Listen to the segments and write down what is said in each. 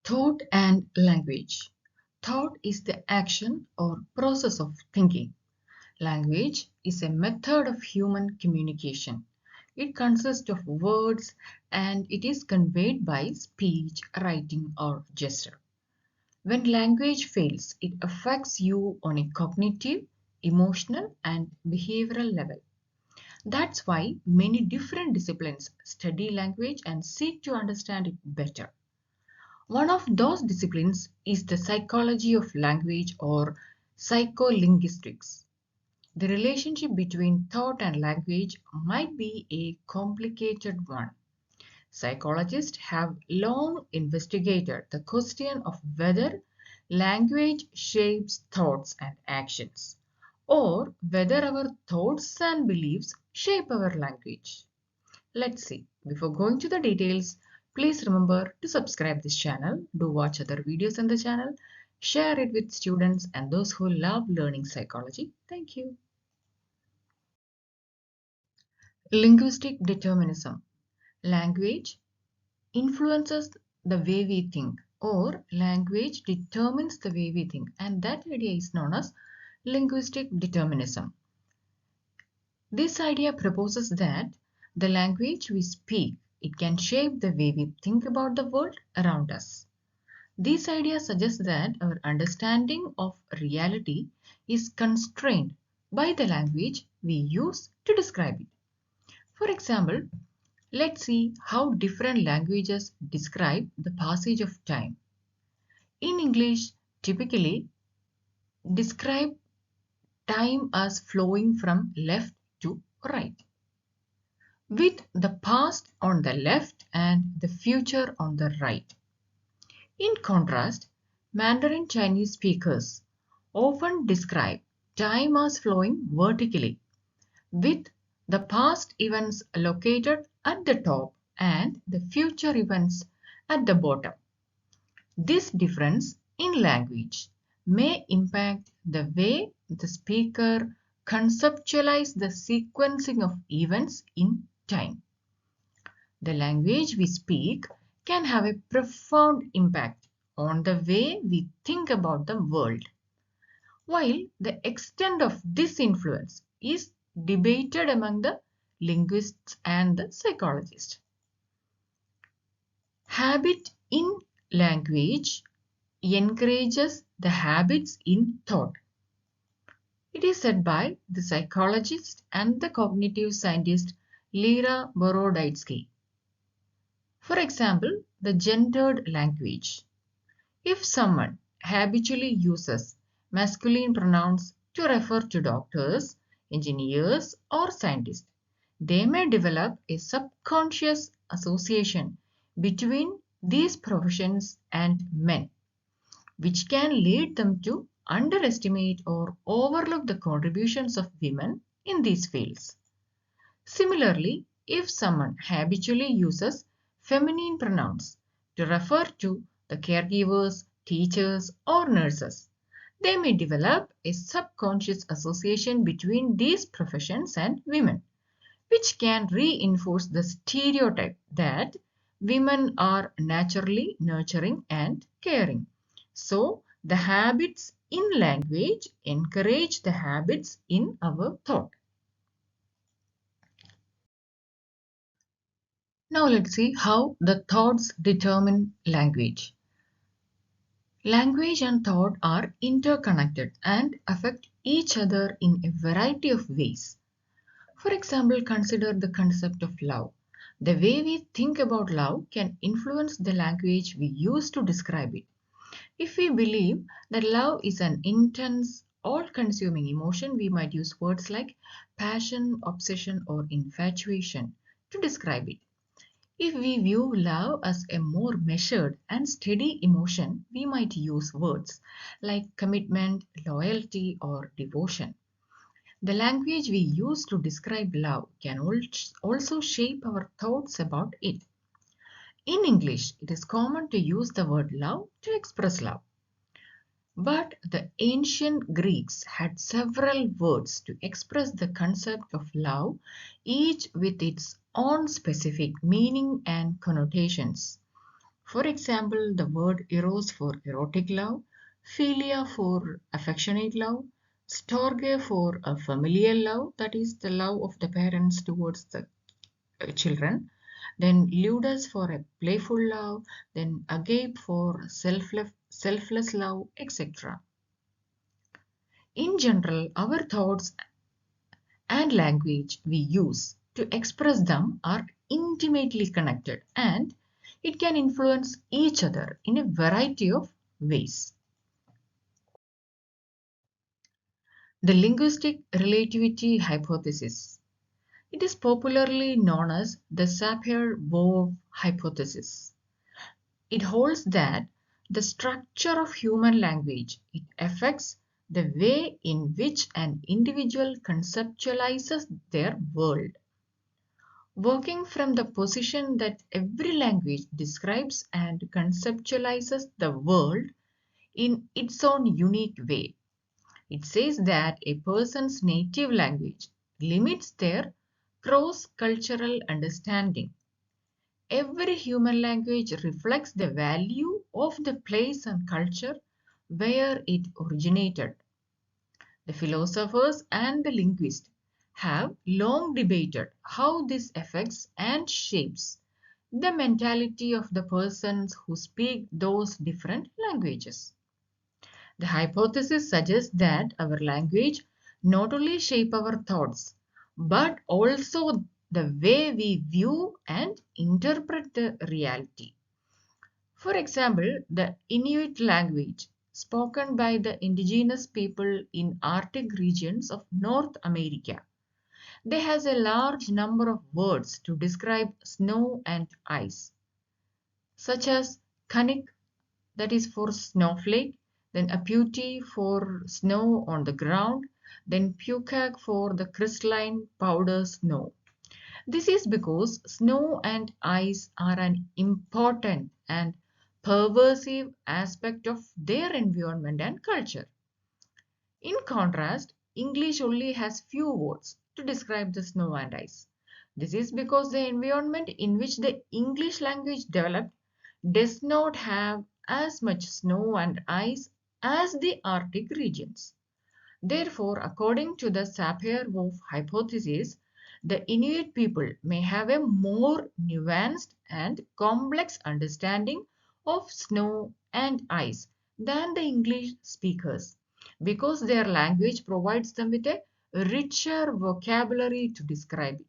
Thought and language. Thought is the action or process of thinking. Language is a method of human communication. It consists of words and it is conveyed by speech, writing, or gesture. When language fails, it affects you on a cognitive, emotional, and behavioral level. That's why many different disciplines study language and seek to understand it better. One of those disciplines is the psychology of language or psycholinguistics. The relationship between thought and language might be a complicated one. Psychologists have long investigated the question of whether language shapes thoughts and actions, or whether our thoughts and beliefs shape our language. Let's see. Before going to the details, please remember to subscribe this channel, do watch other videos on the channel, share it with students and those who love learning psychology. Thank you. Linguistic determinism. Language influences the way we think, or language determines the way we think, and that idea is known as linguistic determinism. This idea proposes that the language we speak, it can shape the way we think about the world around us. This idea suggests that our understanding of reality is constrained by the language we use to describe it. For example, let's see how different languages describe the passage of time. In English, typically describe time as flowing from left to right, with the past on the left and the future on the right. In contrast, Mandarin Chinese speakers often describe time as flowing vertically, with the past events located at the top and the future events at the bottom. This difference in language may impact the way the speaker conceptualizes the sequencing of events in time. The language we speak can have a profound impact on the way we think about the world. While the extent of this influence is debated among the linguists and the psychologists. Habit in language encourages the habits in thought. It is said by the psychologist and the cognitive scientist Lera Boroditsky. For example, the gendered language. If someone habitually uses masculine pronouns to refer to doctors, engineers, or scientists, they may develop a subconscious association between these professions and men, which can lead them to underestimate or overlook the contributions of women in these fields. Similarly, if someone habitually uses feminine pronouns to refer to the caregivers, teachers, or nurses, they may develop a subconscious association between these professions and women, which can reinforce the stereotype that women are naturally nurturing and caring. So, the habits in language encourage the habits in our thought. Now let's see how the thoughts determine language. Language and thought are interconnected and affect each other in a variety of ways. For example, consider the concept of love. The way we think about love can influence the language we use to describe it. If we believe that love is an intense, all-consuming emotion, we might use words like passion, obsession, or infatuation to describe it. If we view love as a more measured and steady emotion, we might use words like commitment, loyalty, or devotion. The language we use to describe love can also shape our thoughts about it. In English, it is common to use the word love to express love. But the ancient Greeks had several words to express the concept of love, each with its own specific meaning and connotations. For example, the word eros for erotic love, philia for affectionate love, storge for a familial love, that is the love of the parents towards the children, then ludus for a playful love, then agape for selfless love, etc. In general, our thoughts and language we use to express them are intimately connected, and it can influence each other in a variety of ways. The linguistic relativity hypothesis. It is popularly known as the Sapir-Whorf hypothesis. It holds that the structure of human language it affects the way in which an individual conceptualizes their world. Working from the position that every language describes and conceptualizes the world in its own unique way, it says that a person's native language limits their cross-cultural understanding. Every human language reflects the value of the place and culture where it originated. The philosophers and the linguists have long debated how this affects and shapes the mentality of the persons who speak those different languages. The hypothesis suggests that our language not only shape our thoughts, but also the way we view and interpret the reality. For example, the Inuit language, spoken by the indigenous people in Arctic regions of North America, they has a large number of words to describe snow and ice, such as kanik, that is for snowflake, then aputi for snow on the ground, then pukak for the crystalline powder snow. This is because snow and ice are an important and pervasive aspect of their environment and culture. In contrast, English only has few words to describe the snow and ice. This is because the environment in which the English language developed does not have as much snow and ice as the Arctic regions. Therefore, according to the Sapir-Whorf hypothesis, the Inuit people may have a more nuanced and complex understanding of snow and ice than the English speakers because their language provides them with a richer vocabulary to describe it.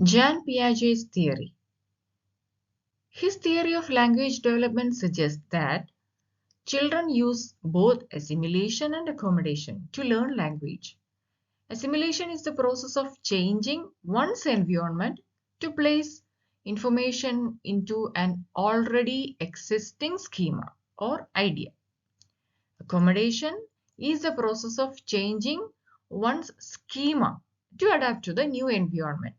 Jean Piaget's theory. His theory of language development suggests that children use both assimilation and accommodation to learn language. Assimilation is the process of changing one's environment to place information into an already existing schema or idea. Accommodation is the process of changing one's schema to adapt to the new environment.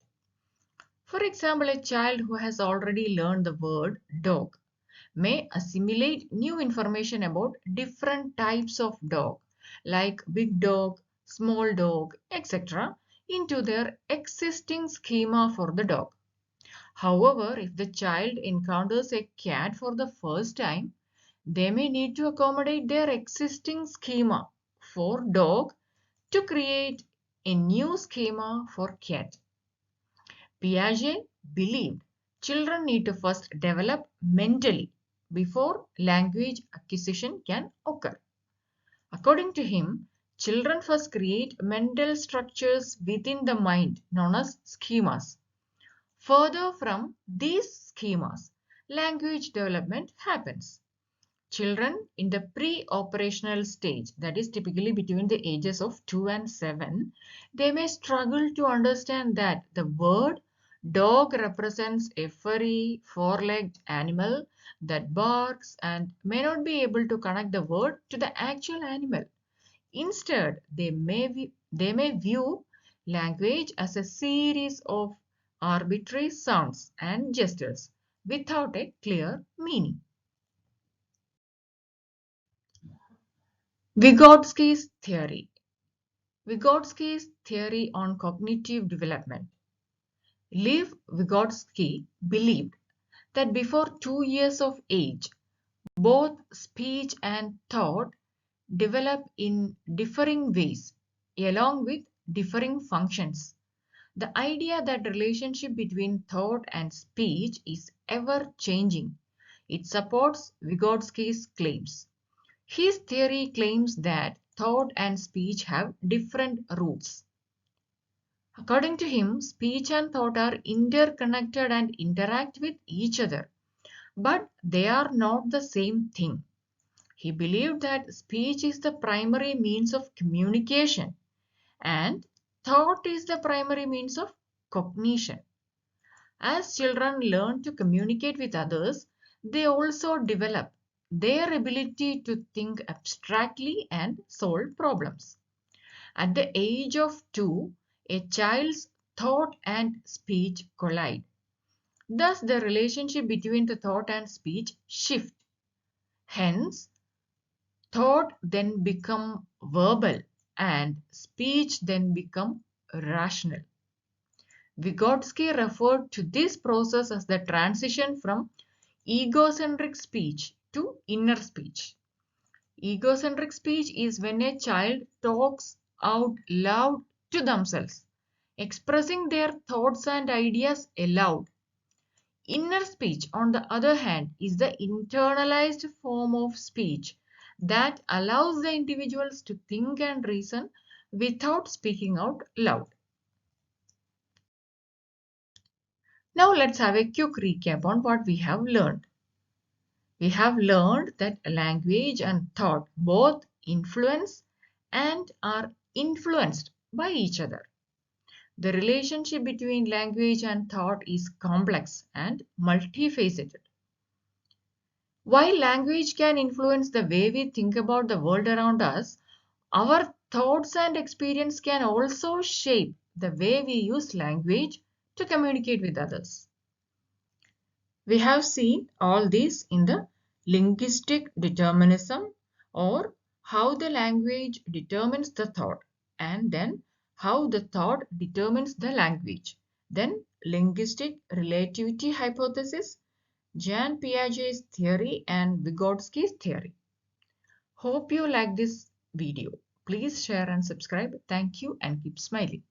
For example, a child who has already learned the word dog may assimilate new information about different types of dog, like big dog, small dog, etc., into their existing schema for the dog. However, if the child encounters a cat for the first time, they may need to accommodate their existing schema for dog to create a new schema for cat. Piaget believed children need to first develop mentally before language acquisition can occur. According to him, children first create mental structures within the mind known as schemas. Further from these schemas, language development happens. Children in the pre-operational stage, that is typically between the ages of 2 and 7, they may struggle to understand that the word dog represents a furry, four-legged animal that barks and may not be able to connect the word to the actual animal. Instead, they may view language as a series of arbitrary sounds and gestures without a clear meaning. Vygotsky's theory. Vygotsky's theory on cognitive development. Lev Vygotsky believed that before 2 years of age, both speech and thought develop in differing ways along with differing functions. The idea that relationship between thought and speech is ever changing. It supports Vygotsky's claims. His theory claims that thought and speech have different roots. According to him, speech and thought are interconnected and interact with each other, but they are not the same thing. He believed that speech is the primary means of communication and thought is the primary means of cognition. As children learn to communicate with others, they also develop their ability to think abstractly and solve problems. At the age of 2, a child's thought and speech collide. Thus, the relationship between the thought and speech shift. Hence, thought then become verbal and speech then become rational. Vygotsky referred to this process as the transition from egocentric speech to inner speech. Egocentric speech is when a child talks out loud to themselves, expressing their thoughts and ideas aloud. Inner speech, on the other hand, is the internalized form of speech that allows the individuals to think and reason without speaking out loud. Now let's have a quick recap on what we have learned. We have learned that language and thought both influence and are influenced by each other. The relationship between language and thought is complex and multifaceted. While language can influence the way we think about the world around us, our thoughts and experience can also shape the way we use language to communicate with others. We have seen all this in the linguistic determinism, or how the language determines the thought, and then how the thought determines the language. Then linguistic relativity hypothesis, Jean Piaget's theory and Vygotsky's theory. Hope you like this video. Please share and subscribe. Thank you and keep smiling.